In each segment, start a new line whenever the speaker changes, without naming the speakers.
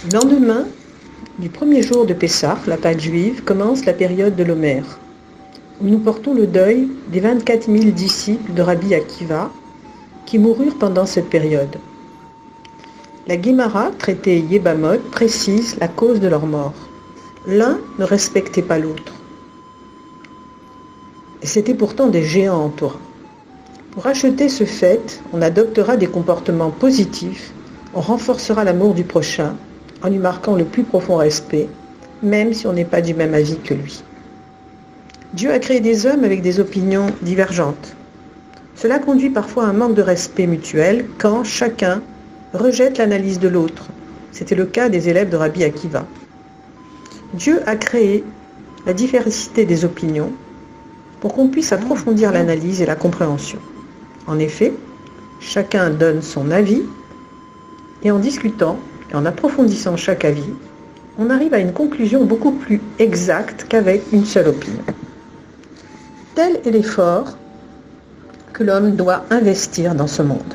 Le lendemain du premier jour de Pessah, la Pâque juive, commence la période de l'Omer, où nous portons le deuil des 24 000 disciples de Rabbi Akiva qui moururent pendant cette période. La Guémara, traitée Yébamot, précise la cause de leur mort. L'un ne respectait pas l'autre. Et c'était pourtant des géants en Torah. Pour acheter ce fait, on adoptera des comportements positifs, on renforcera l'amour du prochain, en lui marquant le plus profond respect, même si on n'est pas du même avis que lui. Dieu a créé des hommes avec des opinions divergentes. Cela conduit parfois à un manque de respect mutuel quand chacun rejette l'analyse de l'autre. C'était le cas des élèves de Rabbi Akiva. Dieu a créé la diversité des opinions pour qu'on puisse approfondir l'analyse et la compréhension. En effet, chacun donne son avis et en discutant et en approfondissant chaque avis, on arrive à une conclusion beaucoup plus exacte qu'avec une seule opinion. Tel est l'effort que l'homme doit investir dans ce monde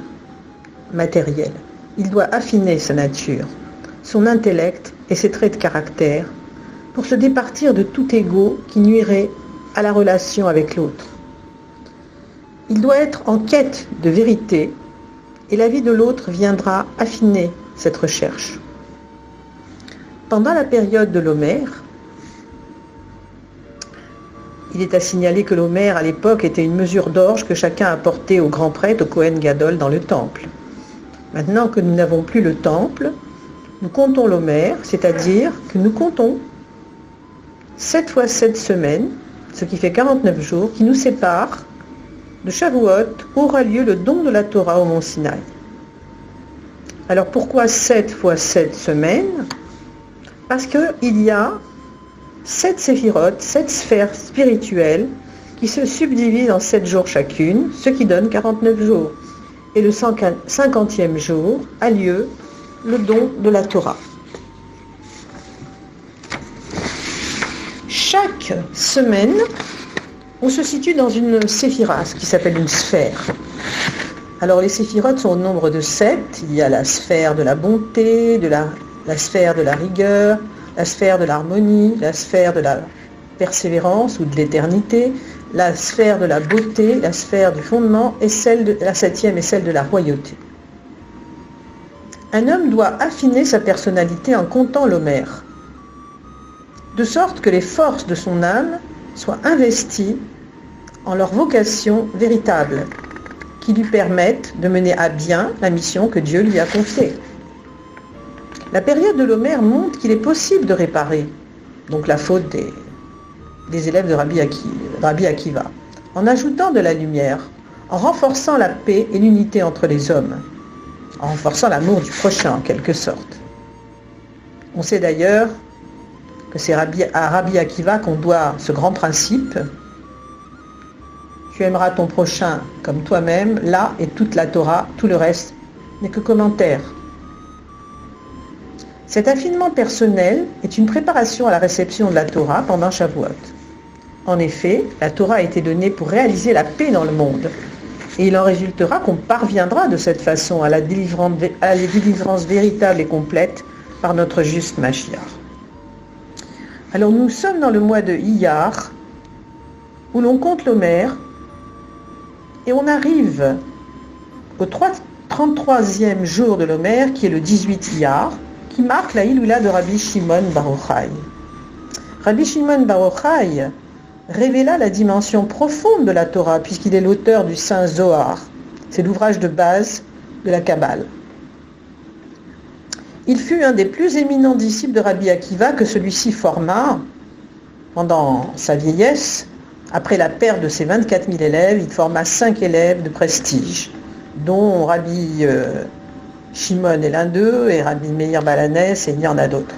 matériel. Il doit affiner sa nature, son intellect et ses traits de caractère pour se départir de tout ego qui nuirait à la relation avec l'autre. Il doit être en quête de vérité et la vie de l'autre viendra affiner cette recherche. Pendant la période de l'Omer, il est à signaler que l'Omer à l'époque était une mesure d'orge que chacun apportait au grand prêtre, au Kohen Gadol, dans le temple. Maintenant que nous n'avons plus le temple, nous comptons l'Omer, c'est-à-dire que nous comptons 7 fois 7 semaines, ce qui fait 49 jours, qui nous séparent de Shavuot, où aura lieu le don de la Torah au mont Sinaï. Alors pourquoi 7 fois 7 semaines ? Parce qu'il y a 7 séphirotes, 7 sphères spirituelles qui se subdivisent en 7 jours chacune, ce qui donne 49 jours. Et le 50e jour a lieu le don de la Torah. Chaque semaine, on se situe dans une séphira, ce qui s'appelle une sphère. Alors les séphirotes sont au nombre de 7. Il y a la sphère de la bonté, la sphère de la rigueur, la sphère de l'harmonie, la sphère de la persévérance ou de l'éternité, la sphère de la beauté, la sphère du fondement et la 7e est celle de la royauté. Un homme doit affiner sa personnalité en comptant l'Omer, de sorte que les forces de son âme soient investies en leur vocation véritable, qui lui permettent de mener à bien la mission que Dieu lui a confiée. La période de l'Omer montre qu'il est possible de réparer donc la faute des élèves de Rabbi Akiva, en ajoutant de la lumière, en renforçant la paix et l'unité entre les hommes, en renforçant l'amour du prochain en quelque sorte. On sait d'ailleurs que c'est à Rabbi Akiva qu'on doit ce grand principe: tu aimeras ton prochain comme toi-même, là est toute la Torah, tout le reste n'est que commentaire. Cet affinement personnel est une préparation à la réception de la Torah pendant Shavuot. En effet, la Torah a été donnée pour réaliser la paix dans le monde. Et il en résultera qu'on parviendra de cette façon à la délivrance véritable et complète par notre juste Mashiach. Alors nous sommes dans le mois de Iyar, où l'on compte l'Omer, et on arrive au 33e jour de l'Omer, qui est le 18 Iyar, qui marque la Hiloula de Rabbi Shimon bar Yochai. Rabbi Shimon bar Yochai révéla la dimension profonde de la Torah, puisqu'il est l'auteur du Saint Zohar. C'est l'ouvrage de base de la Kabbale. Il fut un des plus éminents disciples de Rabbi Akiva que celui-ci forma pendant sa vieillesse. Après la perte de ses 24 000 élèves, il forma 5 élèves de prestige, dont Rabbi Shimon est l'un d'eux, et Rabbi Meir Balanès, et il y en a d'autres.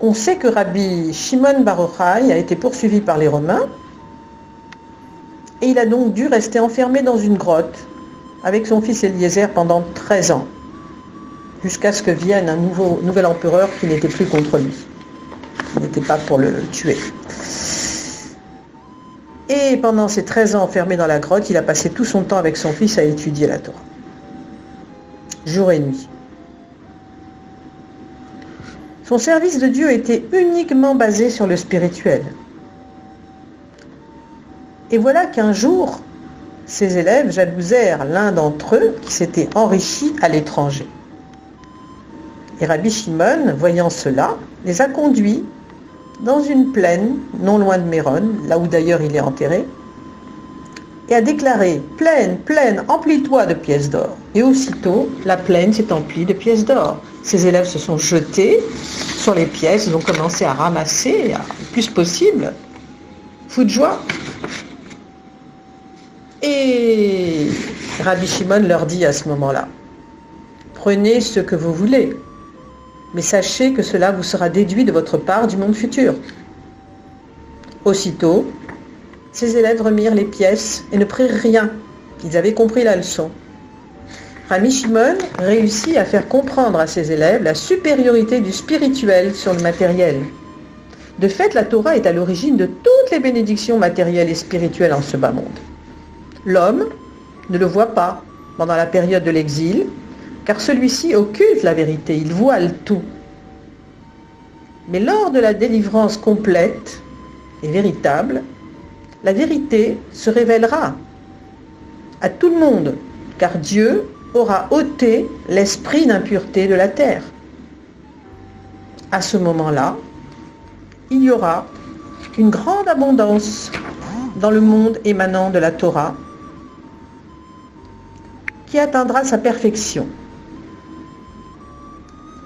On sait que Rabbi Shimon bar Yochai a été poursuivi par les Romains, et il a donc dû rester enfermé dans une grotte avec son fils Eliezer pendant 13 ans, jusqu'à ce que vienne un nouvel empereur qui n'était plus contre lui, qui n'était pas pour le tuer. Et pendant ces 13 ans enfermé dans la grotte, il a passé tout son temps avec son fils à étudier la Torah, jour et nuit. Son service de Dieu était uniquement basé sur le spirituel. Et voilà qu'un jour, ses élèves jalousèrent l'un d'entre eux qui s'était enrichi à l'étranger. Et Rabbi Shimon, voyant cela, les a conduits dans une plaine non loin de Méron, là où d'ailleurs il est enterré, et a déclaré « Plaine, plaine, emplis-toi de pièces d'or ». Et aussitôt, la plaine s'est emplie de pièces d'or. Ses élèves se sont jetés sur les pièces, ils ont commencé à ramasser le plus possible, fou de joie. Et Rabbi Shimon leur dit à ce moment-là, « Prenez ce que vous voulez, mais sachez que cela vous sera déduit de votre part du monde futur. » Aussitôt, ses élèves remirent les pièces et ne prirent rien. Ils avaient compris la leçon. Rabbi Shimon réussit à faire comprendre à ses élèves la supériorité du spirituel sur le matériel. De fait, la Torah est à l'origine de toutes les bénédictions matérielles et spirituelles en ce bas monde. L'homme ne le voit pas pendant la période de l'exil, car celui-ci occulte la vérité, il voile tout. Mais lors de la délivrance complète et véritable, la vérité se révélera à tout le monde, car Dieu aura ôté l'esprit d'impureté de la terre. À ce moment-là, il y aura une grande abondance dans le monde émanant de la Torah qui atteindra sa perfection.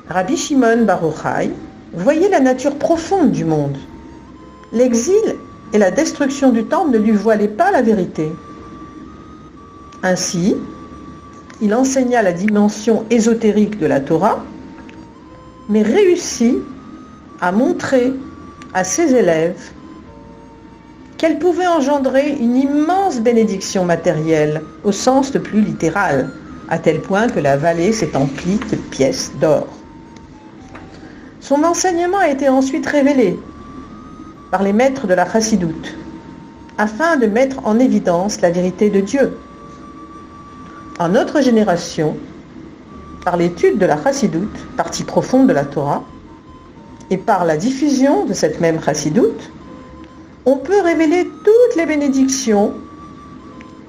Rabbi Shimon Bar Yochai voyait la nature profonde du monde. L'exil et la destruction du temple ne lui voilaient pas la vérité. Ainsi, il enseigna la dimension ésotérique de la Torah, mais réussit à montrer à ses élèves qu'elle pouvait engendrer une immense bénédiction matérielle, au sens le plus littéral, à tel point que la vallée s'est emplie de pièces d'or. Son enseignement a été ensuite révélé par les maîtres de la Chassidoute, afin de mettre en évidence la vérité de Dieu. En notre génération, par l'étude de la Chassidoute, partie profonde de la Torah, et par la diffusion de cette même Chassidoute, on peut révéler toutes les bénédictions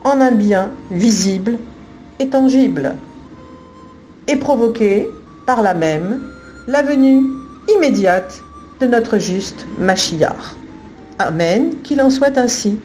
en un bien visible et tangible, et provoquer par là même la venue immédiate de notre juste Mashiach. Amen, qu'il en soit ainsi.